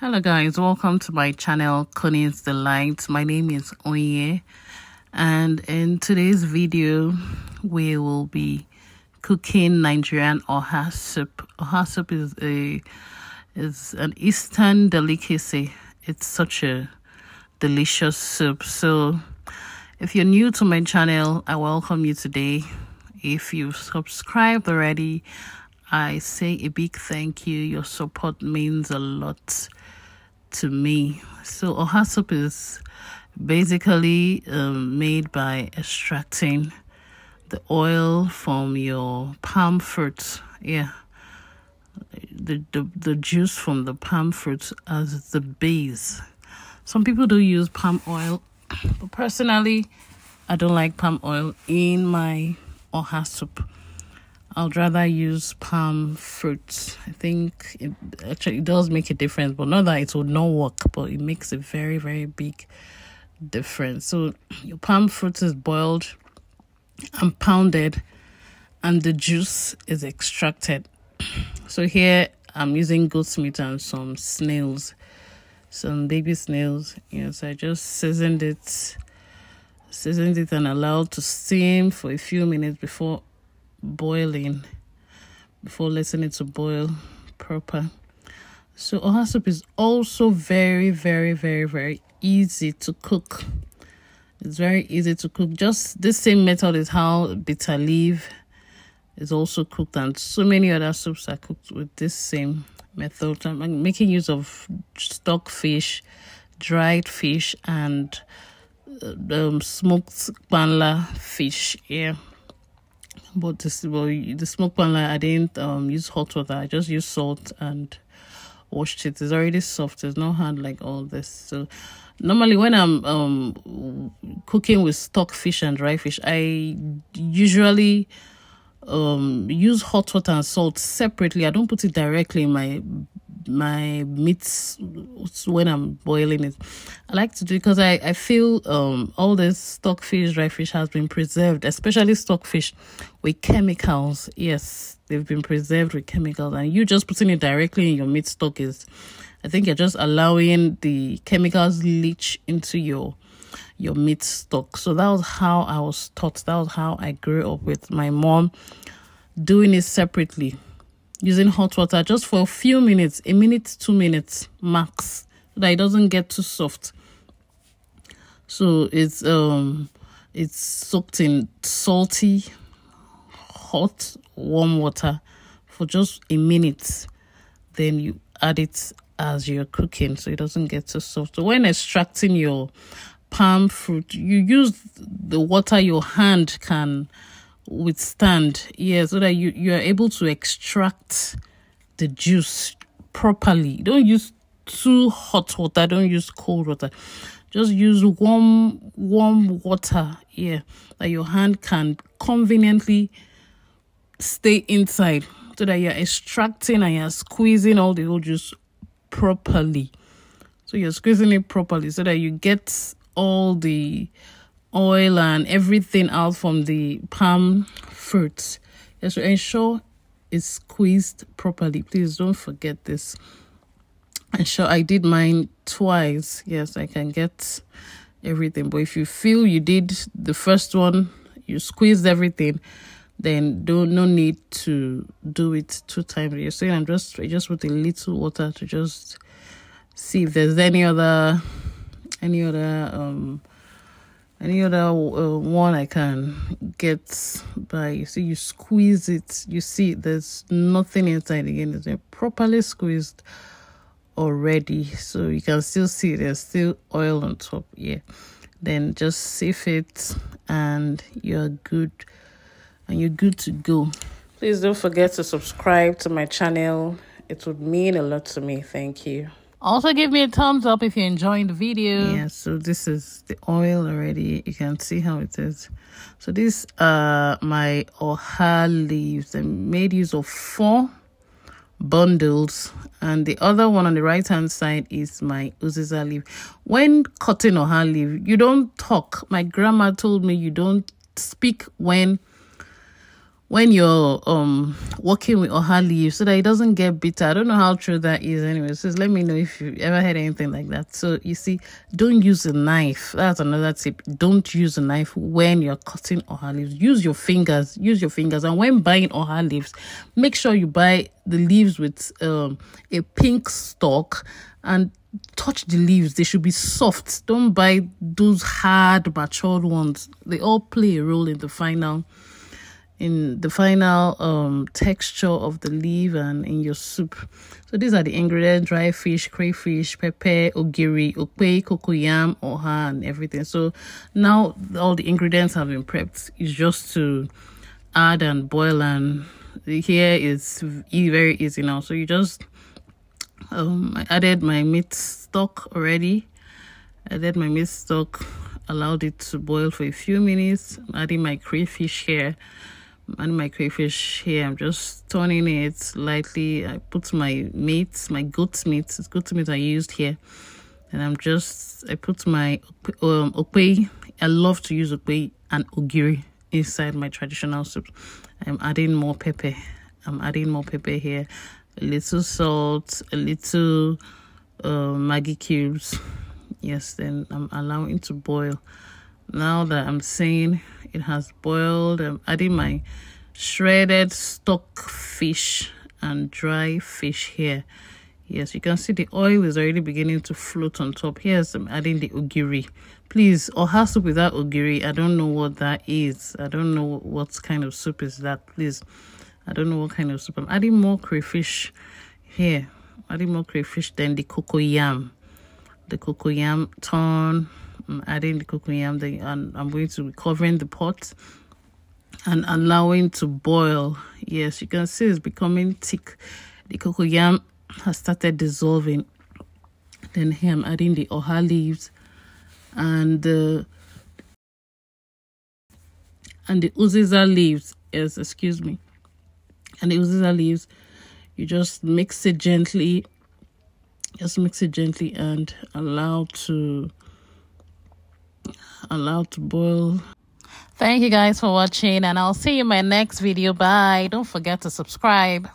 Hello guys, welcome to my channel Connie's Delight. My name is Onye, and in today's video we will be cooking Nigerian Oha Soup. Oha Soup is an Eastern delicacy. It's such a delicious soup. So if you're new to my channel, I welcome you today. If you've subscribed already, I say a big thank you. Your support means a lot to me. So Oha Soup is basically made by extracting the oil from your palm fruit. Yeah, the juice from the palm fruit as the base. Some people do use palm oil, but personally I don't like palm oil in my Oha Soup. I'd rather use palm fruit. I think it does make a difference, but not that it would not work, but it makes a very, very big difference. So your palm fruit is boiled and pounded, and the juice is extracted. So here I'm using goat's meat and some snails, some baby snails. Yes, I just seasoned it and allowed to steam for a few minutes before boiling, before letting it to boil proper. So Oha Soup is also very, very, very, very easy to cook. It's very easy to cook. Just the same method is how bitter leaf is also cooked, and so many other soups are cooked with this same method. I'm making use of stock fish, dried fish, and smoked Panla fish. Yeah. But the smoked Panla, I didn't use hot water. I just used salt and washed it. It's already soft. It's not hard like all this. So normally when I'm cooking with stock fish and dry fish, I usually use hot water and salt separately. I don't put it directly in my meats when I'm boiling it. I like to do it because I feel all this stockfish, dry fish has been preserved, especially stockfish, with chemicals. Yes, they've been preserved with chemicals, and you just putting it directly in your meat stock is, I think you're just allowing the chemicals leach into your meat stock. So that was how I was taught. That was how I grew up with my mom, doing it separately, using hot water just for a few minutes, a minute, 2 minutes max, so that it doesn't get too soft. So it's soaked in salty, hot, warm water for just a minute. Then you add it as you're cooking, so it doesn't get too soft. So when extracting your palm fruit, you use the water your hand can withstand, so that you are able to extract the juice properly. Don't use too hot water, don't use cold water, just use warm water, that your hand can conveniently stay inside, so that you're extracting and you're squeezing all the whole juice properly. So you're squeezing it properly so that you get all the oil and everything out from the palm fruits. Yes, to ensure it's squeezed properly. Please don't forget this. Ensure I did mine twice. Yes, I can get everything. But if you feel you did the first one, you squeezed everything, then no need to do it 2 times. You're saying I just put a little water to just see if there's any other one I can get by. You see, you squeeze it, you see there's nothing inside again. It's been properly squeezed already, so you can still see there's still oil on top. Then just sieve it and you're good, and you're good to go. Please don't forget to subscribe to my channel. It would mean a lot to me. Thank you. Also, give me a thumbs up if you're enjoying the video. So this is the oil already. You can see how it is. So these are my Oha leaves. I made use of 4 bundles, and the other one on the right hand side is my Uziza leaf. When cutting Oha leaf, you don't talk. My grandma told me you don't speak when when you're working with oha leaves, so that it doesn't get bitter. I don't know how true that is anyway, so let me know if you ever had anything like that. So you see, don't use a knife. That's another tip. Don't use a knife when you're cutting oha leaves. Use your fingers. And when buying oha leaves, make sure you buy the leaves with a pink stalk, and touch the leaves. They should be soft. Don't buy those hard matured ones. They all play a role in the final texture of the leaf and in your soup. So these are the ingredients: dry fish, crayfish, pepper, ogiri, okpei, cocoyam, oha, and everything. So now all the ingredients have been prepped. It's just to add and boil, and here is very easy now. So you just I added my meat stock already. Allowed it to boil for a few minutes. I'm adding my crayfish here. I'm just turning it lightly. I put my goat's meat I used here. And I put my okpei. I love to use okpei and ogiri inside my traditional soup. I'm adding more pepper. Here. A little salt, a little Maggi cubes. Yes, then I'm allowing it to boil. Now that I'm saying it has boiled, I'm adding my shredded stock fish and dry fish here. Yes, you can see the oil is already beginning to float on top. Here's I'm adding the ogiri. Please, oha soup without ogiri, I don't know what that is. I don't know what kind of soup is that. Please, I don't know what kind of soup. I'm adding more crayfish here. Then the cocoyam. Turn. I'm adding the cocoyam, and I'm going to be covering the pot and allowing to boil. Yes, you can see it's becoming thick. The cocoyam has started dissolving. Then here I'm adding the oha leaves and the Uziza leaves. Yes, excuse me. And the Uziza leaves, you just mix it gently. And allow to boil. Thank you guys for watching, and I'll see you in my next video. Bye. Don't forget to subscribe.